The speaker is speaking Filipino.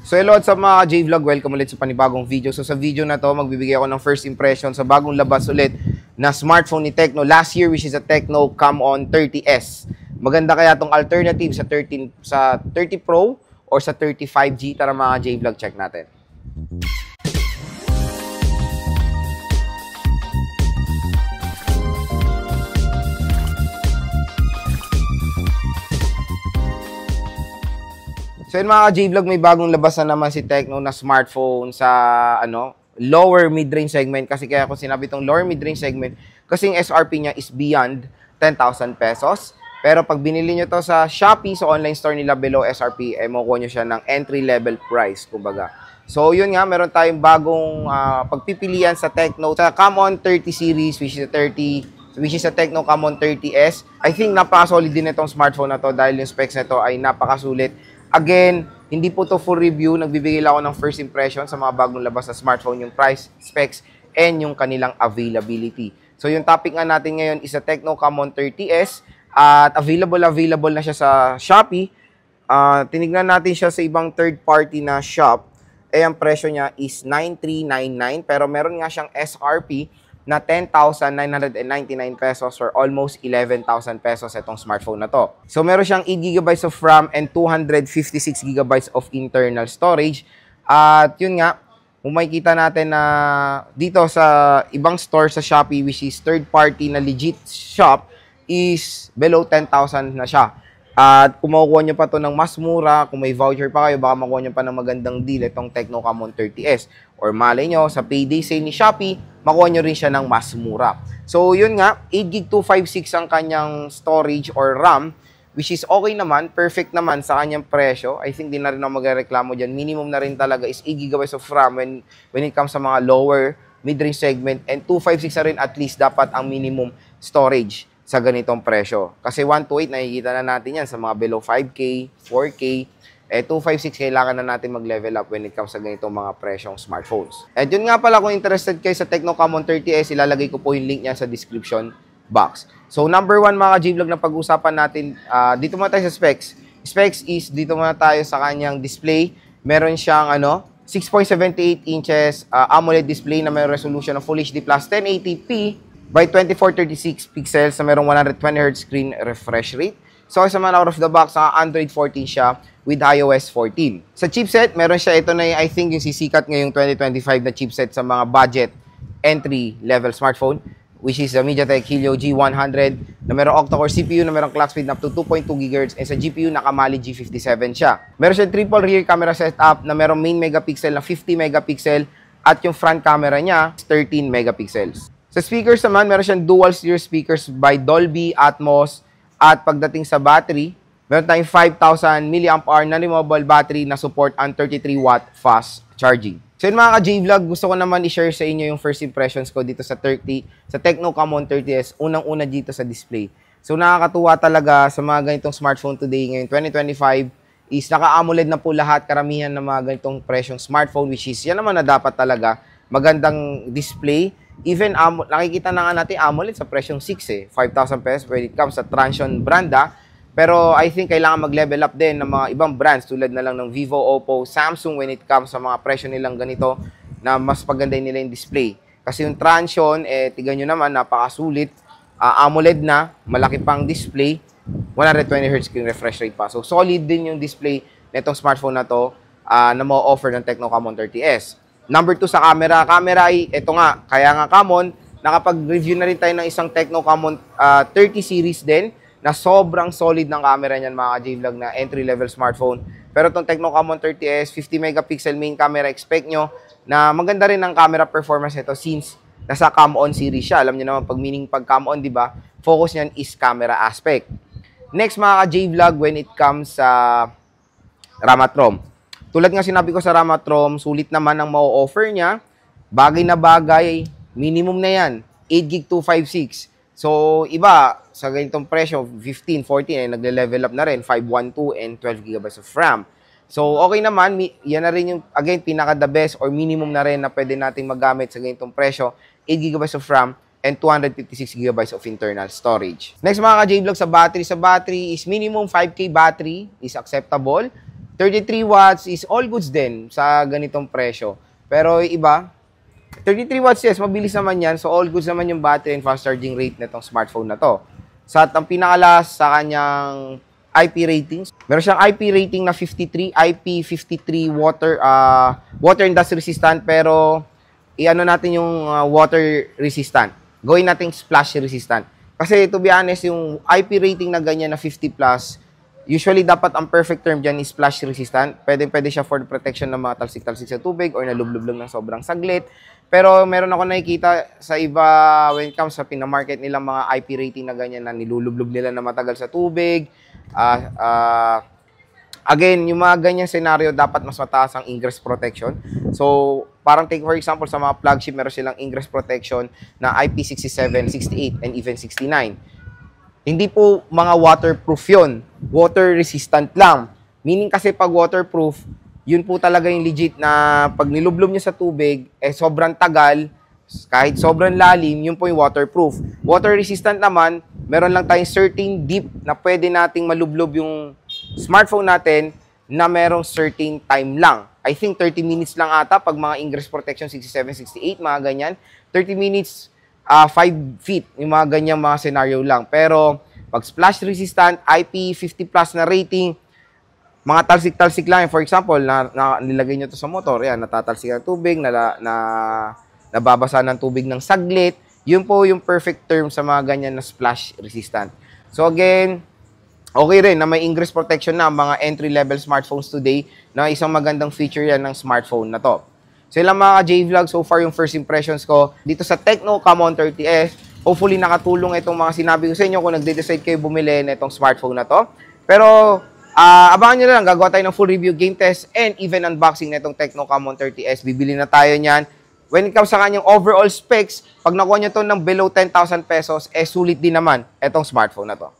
So hello sa mga J-Vlog, welcome ulit sa panibagong video. So sa video na to, magbibigay ako ng first impression sa bagong labas ulit na smartphone ni Tecno last year, which is a Tecno Camon 30S. Maganda kaya tong alternative sa 30 Pro or sa 35G? Tara mga J-Vlog, check natin. So yun mga J-Vlog, may bagong labas na naman si Tecno na smartphone sa lower mid-range segment. Kasi kaya kung sinabi itong lower mid-range segment, kasi yung SRP niya is beyond 10,000 pesos. Pero pag binili nyo to sa Shopee, sa online store nila below SRP, makukuha nyo siya ng entry-level price, kumbaga. So yun nga, meron tayong bagong pagpipilian sa Tecno. Sa Camon 30 series, which is a Tecno Camon 30S. I think napaka-solid din itong smartphone na to dahil yung specs na to ay napakasulit. Again, hindi po to full review. Nagbibigay lang ako ng first impression sa mga bagong labas na smartphone, yung price, specs, and yung kanilang availability. So, yung topic nga natin ngayon is a Tecno Camon 30S at available na siya sa Shopee. Tinignan natin siya sa ibang third-party na shop. Ang presyo niya is 9,399 pero meron nga siyang SRP na 10,999 pesos or almost 11,000 pesos itong smartphone na to. So, meron siyang 8GB of RAM and 256GB of internal storage. At yun nga, kung makikita natin na dito sa ibang store sa Shopee, which is third-party na legit shop, is below 10,000 na siya. At kung makukuha nyo pa to ng mas mura, kung may voucher pa kayo, baka makukuha nyo pa ng magandang deal itong Tecno Camon 30S. Or malay nyo, sa payday sale ni Shopee, makuha nyo rin siya ng mas mura. So, yun nga, 8GB 256 ang kanyang storage or RAM, which is okay naman, perfect naman sa kanyang presyo. I think di na rin ako magreklamo dyan. Minimum na rin talaga is 8GB of RAM when it comes sa mga lower mid-range segment, and 256 na rin at least dapat ang minimum storage sa ganitong presyo. Kasi 128, nakikita na natin yan sa mga below 5K, 4K. 256, kailangan na natin mag-level up when it comes sa ganitong mga presyong smartphones. At yun nga pala, kung interested kayo sa Tecno Camon 30S, ilalagay ko po yung link niya sa description box. So, number 1 mga J-Vlog na pag-usapan natin, dito muna tayo sa specs. Specs is, dito muna tayo sa kanyang display. Meron siyang 6.78 inches AMOLED display na may resolution ng Full HD Plus 1080p by 2436 pixels na merong 120Hz screen refresh rate. So, sa mga out of the box, Android 14 siya with iOS 14. Sa chipset, meron siya, ito na I think yung sisikat ngayong 2025 na chipset sa mga budget entry-level smartphone, which is the MediaTek Helio G100 na merong octa-core CPU na merong clock speed na up to 2.2 GHz, and sa GPU, nakamali G57 siya. Meron siya triple rear camera setup na merong main megapixel na 50 megapixel at yung front camera niya is 13 megapixels. Sa speakers naman, meron siyang dual stereo speakers by Dolby Atmos, at pagdating sa battery, meron tayong 5,000 mAh na removable battery na support ang 33-watt fast charging. So yun mga ka-J-Vlog, gusto ko naman i-share sa inyo yung first impressions ko dito sa Tecno Camon 30S, unang-una dito sa display. So nakakatuwa talaga sa mga ganitong smartphone today ngayon 2025 is naka-AMOLED na po lahat, karamihan ng mga ganitong presyong smartphone, which is yan naman na dapat talaga, magandang display. Even nakikita na nga natin AMOLED sa presyong 6 5,000 pesos when it comes sa Transsion brand. Pero I think kailangan mag-level up din ng mga ibang brands tulad na lang ng Vivo, Oppo, Samsung when it comes sa mga presyo nilang ganito na mas pagandahin nila yung display. Kasi yung Transsion, tignan nyo naman, napakasulit. AMOLED na, malaki pang display, 120Hz screen refresh rate pa. So solid din yung display nitong smartphone na to na ma-offer ng Tecno Camon 30S. Number 2 sa camera. Camera ay, ito nga, kaya nga Camon, nakapag-review na rin tayo ng isang Tecno Camon 30 series din, na sobrang solid ng camera niyan mga J-Vlog na entry-level smartphone. Pero itong Tecno Camon 30S, 50 megapixel main camera, expect nyo na maganda rin ang camera performance nito since nasa Cam-On series siya. Alam niyo naman, pag Cam-On, di ba, focus niyan is camera aspect. Next mga J-Vlog, when it comes sa RAM at ROM. Tulad nga sinabi ko sa RAM at ROM, sulit naman ang ma-offer niya. Bagay na bagay, minimum na yan, 8GB 256. So, iba, sa ganitong presyo, 15, 14, nagle-level up na rin, 512 and 12GB of RAM. So, okay naman, yan na rin yung, again, pinaka-the best or minimum na rin na pwede nating magamit sa ganitong presyo, 8GB of RAM and 256GB of internal storage. Next mga ka-J-Vlog, sa battery is minimum 5K battery is acceptable. 33 watts is all goods din sa ganitong presyo. Pero yung iba, 33 watts, yes, mabilis naman yan. So, all goods naman yung battery and fast charging rate nitong smartphone na to. Sa ang pinakalas sa kanyang IP ratings, meron siyang IP rating na 53, IP53 water and dust resistant, pero iano natin yung water resistant. Gawin natin splash resistant. Kasi to be honest, yung IP rating na ganyan na 50 plus, usually dapat ang perfect term dyan is splash resistant. Pwede siya for the protection ng mga talsik-talsik sa tubig or nalublob lang ng sobrang saglit. Pero meron ako nakikita sa iba when it comes sa pinamarket nilang mga IP rating na ganyan na nilulublob nila na matagal sa tubig. Again, yung mga ganyang scenario, dapat mas mataas ang ingress protection. So, parang take for example, sa mga flagship, meron silang ingress protection na IP67, 68, and even 69. Hindi po mga waterproof yun. Water resistant lang. Meaning kasi pag waterproof, yun po talaga yung legit na pag nilublob nyo sa tubig, sobrang tagal, kahit sobrang lalim, yun po yung waterproof. Water resistant naman, meron lang tayong certain deep na pwede nating malublob yung smartphone natin na merong certain time lang. I think 30 minutes lang ata pag mga ingress protection 67, 68, mga ganyan. 30 minutes, 5 feet, yung mga ganyang mga scenario lang. Pero pag splash resistant, IP50 plus na rating, mga talsik-talsik lang. For example, nilagay nyo to sa motor, yan, natatalsik ang tubig, nababasa ng tubig ng saglit. Yun po yung perfect term sa mga ganyan na splash resistant. So again, okay rin na may ingress protection na ang mga entry-level smartphones today na isang magandang feature yan ng smartphone na to. So ilang mga J-Vlog, so far yung first impressions ko dito sa Tecno Camon 30S. Hopefully nakatulong itong mga sinabi ko sa inyo kung nagde-decide kayo bumili na itong smartphone na to. Pero abangan nyo na lang, gagawa tayo ng full review, game test, and even unboxing na itong Tecno Camon 30S. Bibili na tayo niyan. When it comes sa kanyang overall specs, pag nakuha nyo to ng below 10,000 pesos, sulit din naman itong smartphone na to.